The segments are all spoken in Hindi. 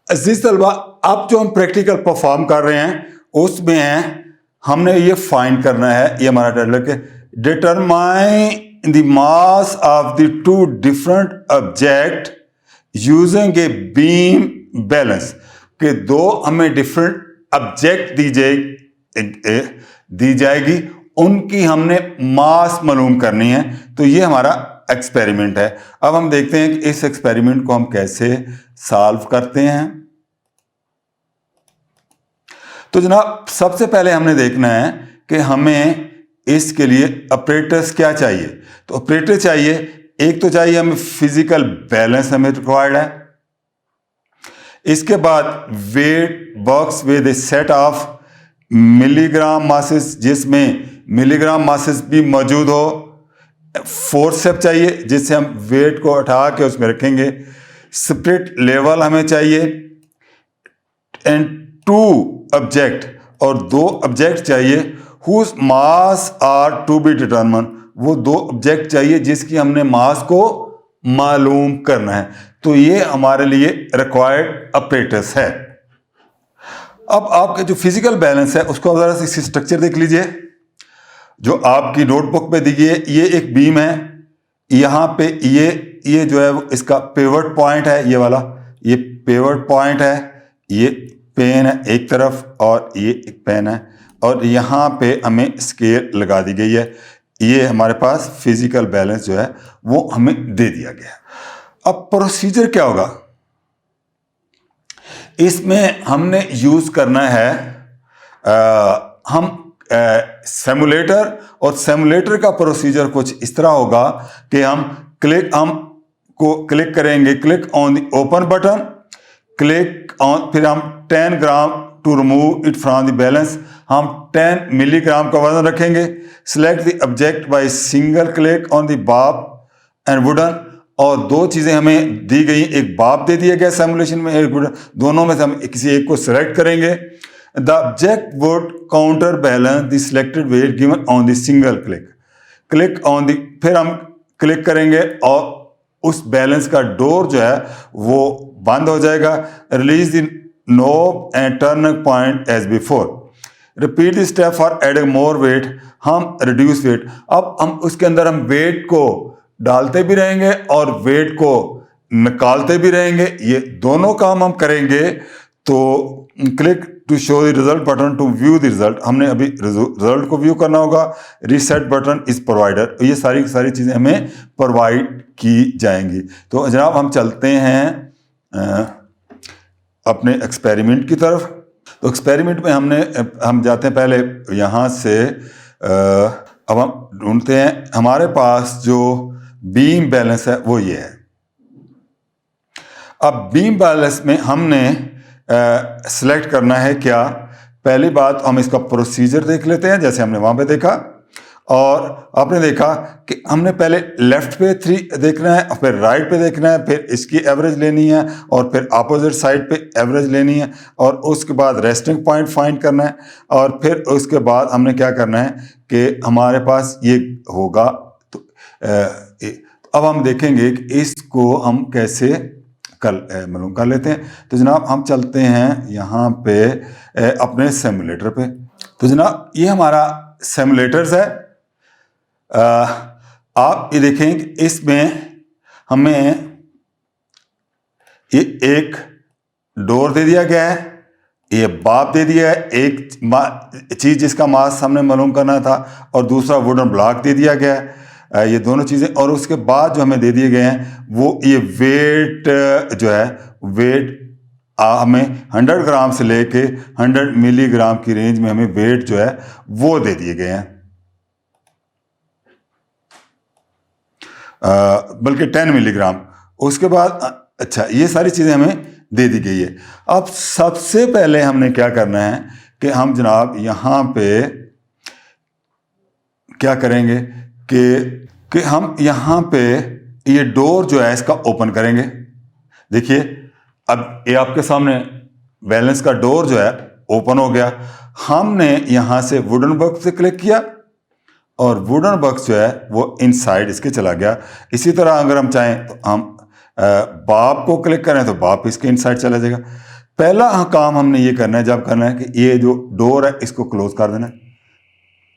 अजीज तलबा, अब जो हम प्रैक्टिकल परफॉर्म कर रहे हैं उसमें हमने ये फाइंड करना है, ये हमारा डेडलॉक है, determine the mass of the two different object using a beam balance. के दो हमें डिफरेंट ऑब्जेक्ट दी जाएगी, उनकी हमने मास मालूम करनी है। तो ये हमारा एक्सपेरिमेंट है। अब हम देखते हैं कि इस एक्सपेरिमेंट को हम कैसे सॉल्व करते हैं। तो जनाब, सबसे पहले हमने देखना है कि हमें इसके लिए ऑपरेटर्स क्या चाहिए। तो ऑपरेटर चाहिए, एक तो चाहिए हमें फिजिकल बैलेंस, हमें रिक्वायर्ड है। इसके बाद weight works with a set of milligram masses, जिसमें मिलीग्राम मासेस भी मौजूद हो। फोर्सेप चाहिए जिससे हम वेट को उठा के उसमें रखेंगे। स्पिरिट लेवल हमें चाहिए, एंड टू ऑब्जेक्ट, और दो ऑब्जेक्ट चाहिए whose mass are to be determine. वो दो ऑब्जेक्ट चाहिए जिसकी हमने मास को मालूम करना है। तो ये हमारे लिए रिक्वायर्ड ऑपरेटर्स है। अब आपके जो फिजिकल बैलेंस है उसको जरा सी स्ट्रक्चर देख लीजिए जो आपकी नोटबुक पे दी गई है। ये एक बीम है, यहाँ पे ये जो है इसका पिवट पॉइंट है, ये वाला, ये पिवट पॉइंट है। ये पेन है एक तरफ और ये एक पेन है, और यहाँ पे हमें स्केल लगा दी गई है। ये हमारे पास फिजिकल बैलेंस जो है वो हमें दे दिया गया। अब प्रोसीजर क्या होगा, इसमें हमने यूज करना है हम सिमुलेटर, और सिमुलेटर का प्रोसीजर कुछ इस तरह होगा कि हम क्लिक करेंगे, click on the open button, click on, फिर हम 10 gram to remove it from the balance, हम 10 मिलीग्राम का वजन रखेंगे। Select the object by single click on the bob and wooden, और दो चीजें हमें दी गई, एक बॉब दे दिया गया सिमुलेशन में, एक वुडन, दोनों में से हम किसी एक को सिलेक्ट करेंगे। The object would counter balance the selected wait given on the single click on the, फिर हम क्लिक करेंगे और उस बैलेंस का डोर जो है वो बंद हो जाएगा। Release the knob and turn point as before, repeat the step for adding more weight, हम रिड्यूस वेट। अब हम उसके अंदर हम वेट को डालते भी रहेंगे और वेट को निकालते भी रहेंगे, ये दोनों काम हम करेंगे। तो click to show the result button to view the result, हमने अभी रिजल्ट को व्यू करना होगा। रीसेट बटन इज प्रोवाइडर, ये सारी चीजें हमें प्रोवाइड की जाएंगी। तो जनाब, हम चलते हैं अपने एक्सपेरिमेंट की तरफ। तो एक्सपेरिमेंट में हम जाते हैं पहले यहाँ से, अब हम ढूंढते हैं हमारे पास जो बीम बैलेंस है वो ये है। अब बीम बैलेंस में हमने सिलेक्ट करना है क्या, पहली बात हम इसका प्रोसीजर देख लेते हैं जैसे हमने वहां पे देखा। और आपने देखा कि हमने पहले लेफ्ट पे 3 देखना है, और फिर राइट पे देखना है, फिर इसकी एवरेज लेनी है, और फिर अपोजिट साइड पे एवरेज लेनी है, और उसके बाद रेस्टिंग पॉइंट फाइंड करना है, और फिर उसके बाद हमने क्या करना है कि हमारे पास ये होगा। तो अब हम देखेंगे कि इसको हम कैसे मालूम कर लेते हैं। तो जनाब, हम चलते हैं यहाँ पे अपने सिमुलेटर पे। तो जनाब, ये हमारा सिमुलेटर्स है। आप ये देखें कि इसमें हमें ये एक डोर दे दिया गया है, ये बाप दे दिया है, एक चीज जिसका मास हमने मालूम करना था, और दूसरा वुडन ब्लॉक दे दिया गया है, ये दोनों चीजें। और उसके बाद जो हमें दे दिए गए हैं वो ये वेट जो है, वेट हमें 100 ग्राम से लेके 100 मिलीग्राम की रेंज में हमें वेट जो है वो दे दिए गए हैं, बल्कि 10 मिलीग्राम। उसके बाद अच्छा, ये सारी चीजें हमें दे दी गई है। अब सबसे पहले हमने क्या करना है कि हम जनाब यहाँ पे क्या करेंगे कि हम यहाँ पे ये डोर जो है इसका ओपन करेंगे। देखिए, अब ये आपके सामने बैलेंस का डोर जो है ओपन हो गया। हमने यहाँ से वुडन बॉक्स से क्लिक किया, और वुडन बॉक्स जो है वो इनसाइड इसके चला गया। इसी तरह अगर हम चाहें तो हम बाप को क्लिक करें तो बाप इसके इनसाइड चला जाएगा। पहला काम हमने ये करना है, जब करना है कि ये जो डोर है इसको क्लोज कर देना है।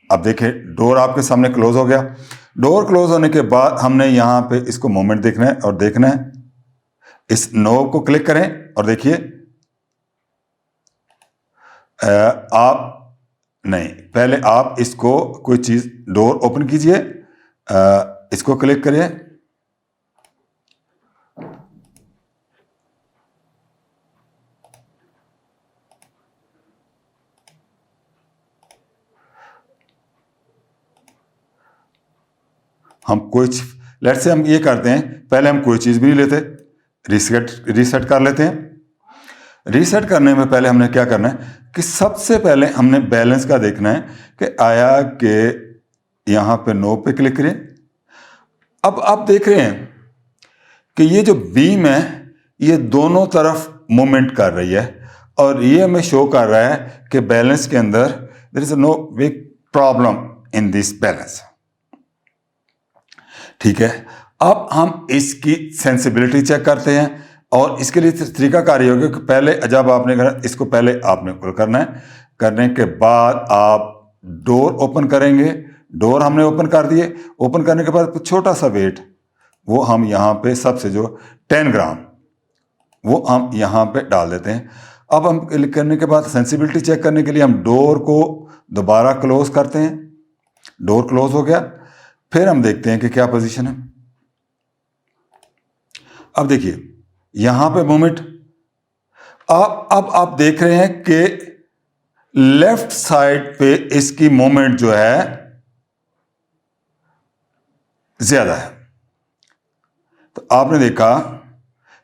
अब देखिए डोर आपके सामने क्लोज हो गया। डोर क्लोज होने के बाद हमने यहाँ पे इसको मोमेंट देखना है और देखना है, इस नोब को क्लिक करें और देखिए आप नहीं, पहले आप इसको कोई चीज डोर ओपन कीजिए, इसको क्लिक करिए, हम कोई लेट से हम ये करते हैं, पहले हम कोई चीज भी नहीं लेते, रीसेट कर लेते हैं। रीसेट करने में पहले हमने क्या करना है कि सबसे पहले हमने बैलेंस का देखना है कि आया कि यहां पे नो पे क्लिक करें। अब आप देख रहे हैं कि ये जो बीम है ये दोनों तरफ मूवमेंट कर रही है और ये हमें शो कर रहा है कि बैलेंस के अंदर there is no big problem in this balance. ठीक है, अब हम इसकी सेंसिबिलिटी चेक करते हैं और इसके लिए तरीका कार होगा कि पहले जब आपने इसको पहले आपने खुल करना है, करने के बाद आप डोर ओपन करेंगे। डोर हमने ओपन कर दिए, ओपन करने के बाद छोटा सा वेट वो हम यहाँ पे सबसे जो 10 ग्राम वो हम यहाँ पे डाल देते हैं। अब हम क्लिक करने के बाद सेंसिबिलिटी चेक करने के लिए हम डोर को दोबारा क्लोज करते हैं। डोर क्लोज हो गया, फिर हम देखते हैं कि क्या पोजीशन है। अब देखिए यहां पे मूवमेंट, अब आप देख रहे हैं कि लेफ्ट साइड पे इसकी मूवमेंट जो है ज्यादा है। तो आपने देखा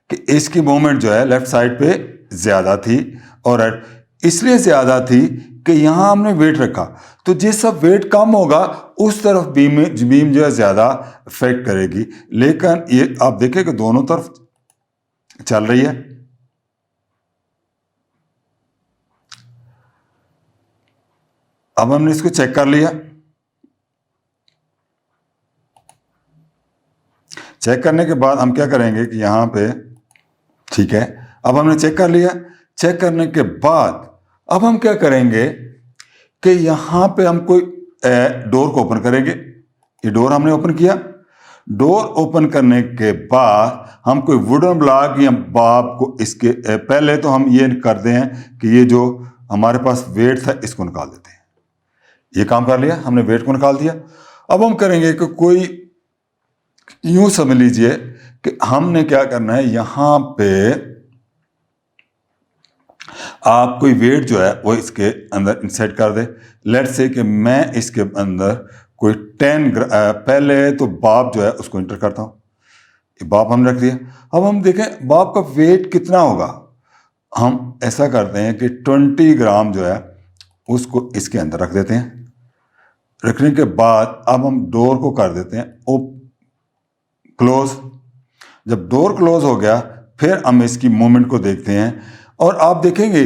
कि इसकी मूवमेंट जो है लेफ्ट साइड पे ज्यादा थी और इसलिए ज्यादा थी कि यहां हमने वेट रखा, तो जिस सब वेट कम होगा उस तरफ बीम जो है ज्यादा इफेक्ट करेगी। लेकिन ये आप देखें कि दोनों तरफ चल रही है। अब हमने इसको चेक कर लिया। चेक करने के बाद हम क्या करेंगे कि यहां पे ठीक है, अब हमने चेक कर लिया। चेक करने के बाद अब हम क्या करेंगे कि यहां पे हम कोई डोर को ओपन करेंगे। ये डोर हमने ओपन किया। डोर ओपन करने के बाद हम कोई वुडन ब्लॉक या बाब को इसके पहले तो हम ये करते हैं कि ये जो हमारे पास वेट था इसको निकाल देते हैं। ये काम कर लिया, हमने वेट को निकाल दिया। अब हम करेंगे कि कोई यूं समझ लीजिए कि हमने क्या करना है, यहां पे आप कोई वेट जो है वो इसके अंदर इंसर्ट कर दे। लेट्स से कि मैं इसके अंदर कोई 10 पहले तो बाप जो है उसको इंटर करता हूं। ये बाप हमने रख दिया। अब हम देखें बाप का वेट कितना होगा। हम ऐसा करते हैं कि 20 ग्राम जो है उसको इसके अंदर रख देते हैं। रखने के बाद अब हम डोर को कर देते हैं क्लोज। जब डोर क्लोज हो गया फिर हम इसकी मूवमेंट को देखते हैं और आप देखेंगे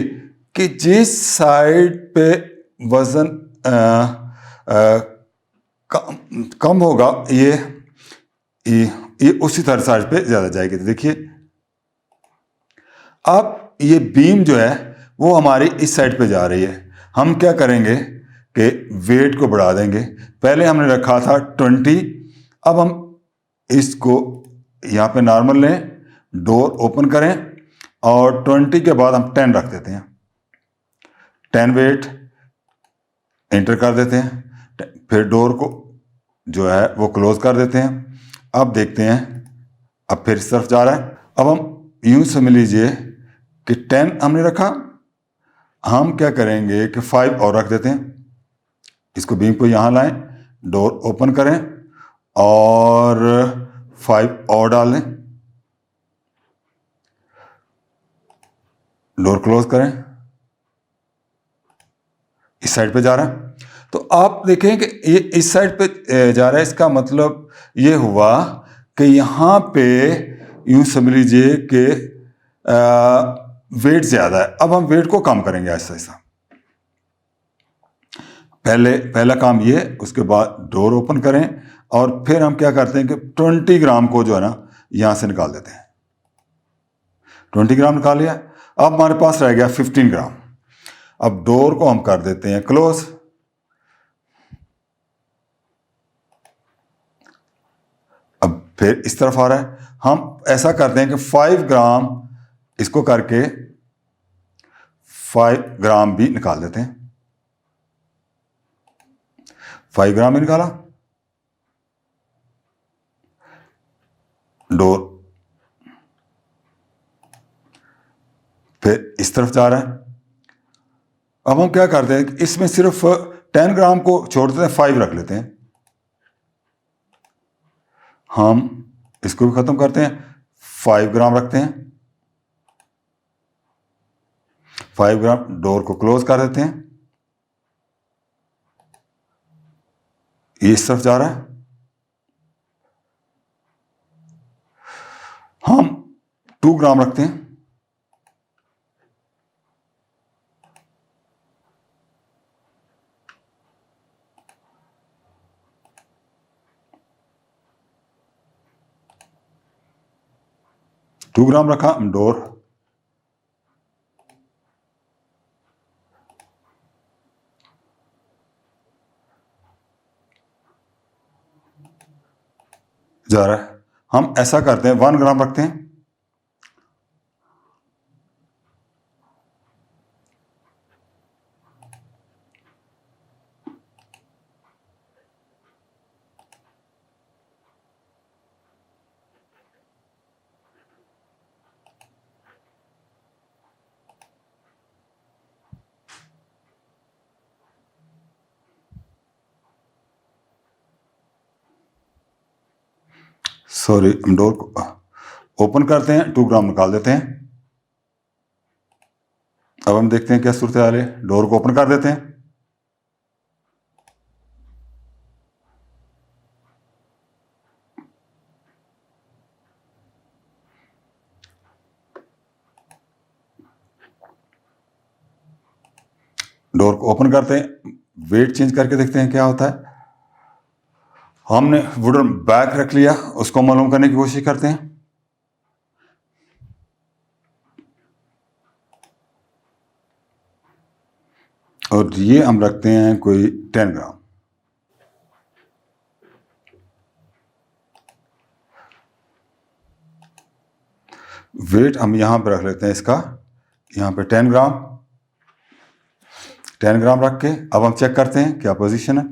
कि जिस साइड पे वजन कम होगा ये उसी तरह साइड पे ज्यादा जाएगी। तो देखिए अब ये बीम जो है वो हमारी इस साइड पे जा रही है। हम क्या करेंगे कि वेट को बढ़ा देंगे। पहले हमने रखा था 20, अब हम इसको यहाँ पे नॉर्मल लें, डोर ओपन करें और 20 के बाद हम 10 रख देते हैं। 10 वेट एंटर कर देते हैं, फिर डोर को जो है वो क्लोज कर देते हैं। अब देखते हैं, अब फिर इस तरफ जा रहा है। अब हम यूं समझ लीजिए कि 10 हमने रखा, हम क्या करेंगे कि 5 और रख देते हैं। इसको बीम को यहां लाएं, डोर ओपन करें और 5 और डाल दें, डोर क्लोज करें। इस साइड पे जा रहा है, तो आप देखें कि ये इस साइड पे जा रहा है। इसका मतलब ये हुआ कि यहां पे यूं समझ लीजिए कि वेट ज्यादा है। अब हम वेट को कम करेंगे ऐसा ऐसा। पहला काम ये, उसके बाद डोर ओपन करें और फिर हम क्या करते हैं कि 20 ग्राम को जो है ना यहां से निकाल देते हैं। 20 ग्राम निकाल लिया। अब हमारे पास रह गया 15 ग्राम। अब डोर को हम कर देते हैं क्लोज। अब फिर इस तरफ आ रहा है, हम ऐसा करते हैं कि 5 ग्राम इसको करके 5 ग्राम भी निकाल देते हैं। 5 ग्राम भी निकाला, डोर फिर इस तरफ जा रहा है। अब हम क्या करते हैं, इसमें सिर्फ 10 ग्राम को छोड़ देते हैं, 5 रख लेते हैं। हम इसको भी खत्म करते हैं, 5 ग्राम रखते हैं। 5 ग्राम, डोर को क्लोज कर देते हैं। ये इस तरफ जा रहा है। हम 2 ग्राम रखते हैं। टू ग्राम रखा, डोर जा रहा है। हम ऐसा करते हैं, 1 ग्राम रखते हैं। सॉरी, हम डोर को ओपन करते हैं, 2 ग्राम निकाल देते हैं। अब हम देखते हैं क्या सूरत हाल है। डोर को ओपन कर देते हैं। डोर को ओपन करते हैं, वेट चेंज करके देखते हैं क्या होता है। हमने वुडन बैग रख लिया, उसको मालूम करने की कोशिश करते हैं। और ये हम रखते हैं कोई 10 ग्राम। वेट हम यहां पे रख लेते हैं इसका, यहां पे 10 ग्राम। 10 ग्राम रख के अब हम चेक करते हैं क्या पोजीशन है।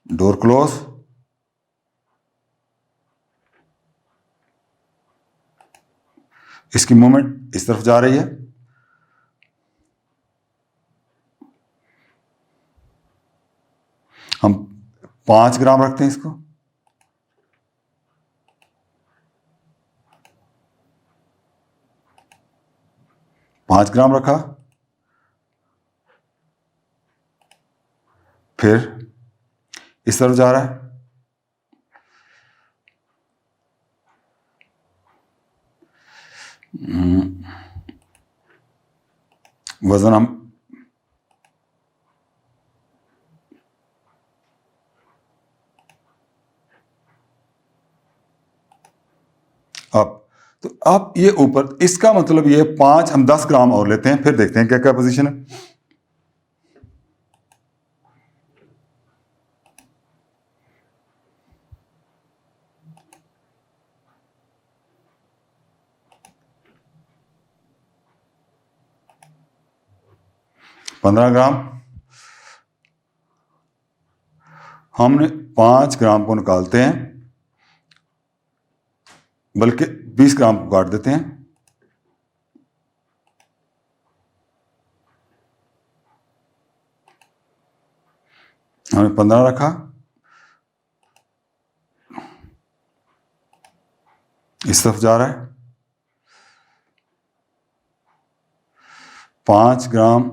डोर क्लोज, इसकी मूवमेंट इस तरफ जा रही है। हम 5 ग्राम रखते हैं इसको। पांच ग्राम रखा, फिर इस तरफ जा रहा है। वजन हम अब, तो अब ये ऊपर, इसका मतलब ये 5, हम 10 ग्राम और लेते हैं, फिर देखते हैं क्या क्या पोजीशन है। पंद्रह ग्राम, हमने 5 ग्राम को निकालते हैं, बल्कि 20 ग्राम को काट देते हैं। हमने 15 रखा, इस तरफ जा रहा है। 5 ग्राम,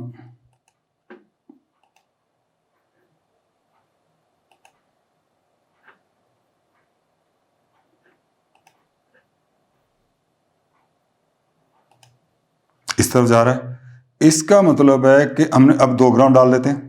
इस तरफ जा रहा है। इसका मतलब है कि हमने अब 2 ग्राम डाल देते हैं।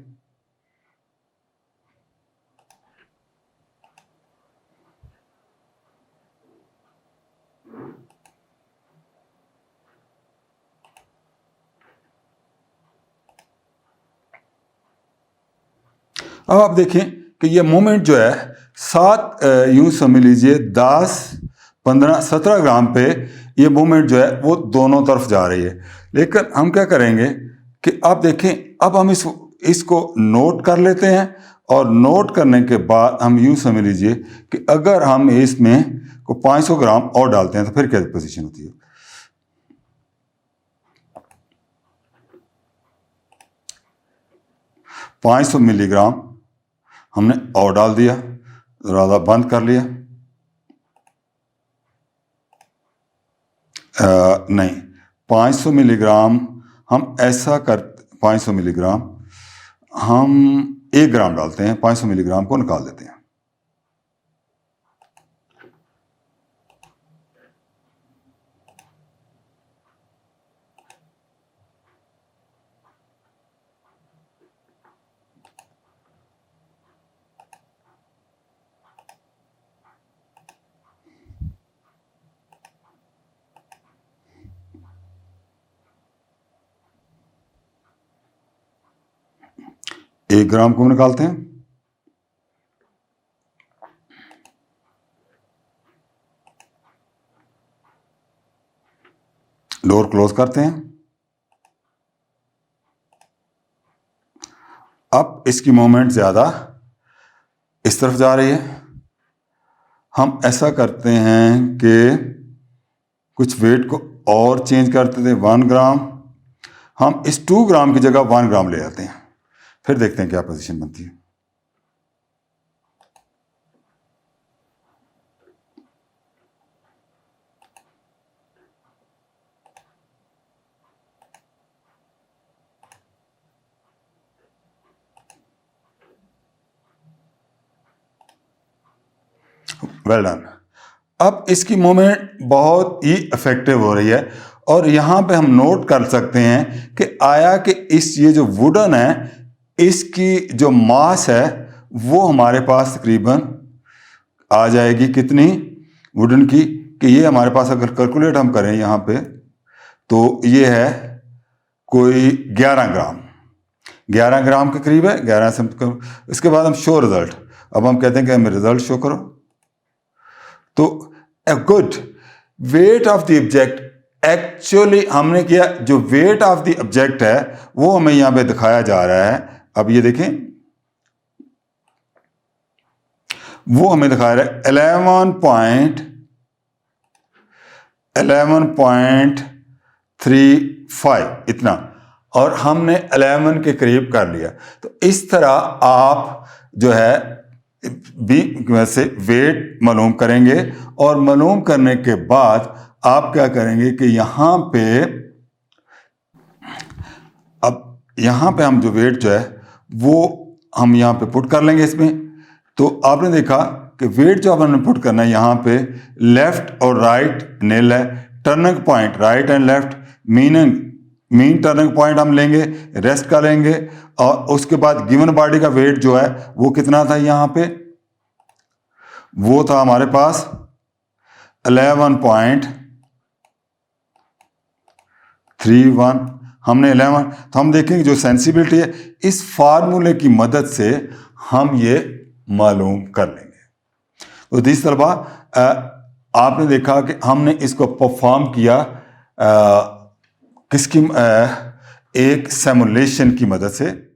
अब आप देखें कि ये मोमेंट जो है 7 यूं समझ लीजिए 10, 15, 17 ग्राम पे ये मोमेंट जो है वो दोनों तरफ जा रही है। लेकिन हम क्या करेंगे कि आप देखें, अब हम इसको नोट कर लेते हैं, और नोट करने के बाद हम यूं समझ लीजिए कि अगर हम इसमें को 500 ग्राम और डालते हैं तो फिर क्या पोजीशन होती है। 500 मिलीग्राम हमने और डाल दिया, दरवाज़ा बंद कर लिया। नहीं, 500 मिलीग्राम हम ऐसा कर 500 मिलीग्राम हम 1 ग्राम डालते हैं, 500 मिलीग्राम को निकाल देते हैं। एक ग्राम को निकालते हैं, डोर क्लोज करते हैं। अब इसकी मूवमेंट ज्यादा इस तरफ जा रही है। हम ऐसा करते हैं कि कुछ वेट को और चेंज करते थे, 1 ग्राम हम इस 2 ग्राम की जगह 1 ग्राम ले आते हैं, फिर देखते हैं क्या पोजीशन बनती है। Well done. अब इसकी मूवमेंट बहुत ही इफेक्टिव हो रही है, और यहां पे हम नोट कर सकते हैं कि आया कि इस ये जो वुडन है इसकी जो मास है वो हमारे पास तकरीबन आ जाएगी कितनी वुडन की, कि ये हमारे पास अगर कैलकुलेट हम करें यहाँ पे तो ये है कोई 11 ग्राम, 11 ग्राम के करीब है। 11 से इसके बाद हम शो रिजल्ट, अब हम कहते हैं कि हमें रिजल्ट शो करो। तो a good weight of the object, actually हमने किया जो वेट ऑफ द ऑब्जेक्ट है वो हमें यहां पे दिखाया जा रहा है। अब ये देखें वो हमें दिखा रहा है 11.35 इतना, और हमने 11 के करीब कर लिया। तो इस तरह आप जो है वैसे वेट मालूम करेंगे, और मालूम करने के बाद आप क्या करेंगे कि यहां पे हम जो वेट जो है वो हम यहां पे पुट कर लेंगे इसमें। तो आपने देखा कि वेट जो हमने पुट करना है यहां पे लेफ्ट और राइट नेल है, turning point right and left, mean turning point हम लेंगे, रेस्ट का लेंगे, और उसके बाद गिवन बॉडी का वेट जो है वो कितना था यहां पे, वो था हमारे पास 11.31, हमने 11। तो हम देखेंगे जो सेंसिबिलिटी है इस फार्मूले की मदद से हम ये मालूम कर लेंगे। तो दिस तलबा आपने देखा कि हमने इसको परफॉर्म किया किसकी एक सिमुलेशन की मदद से।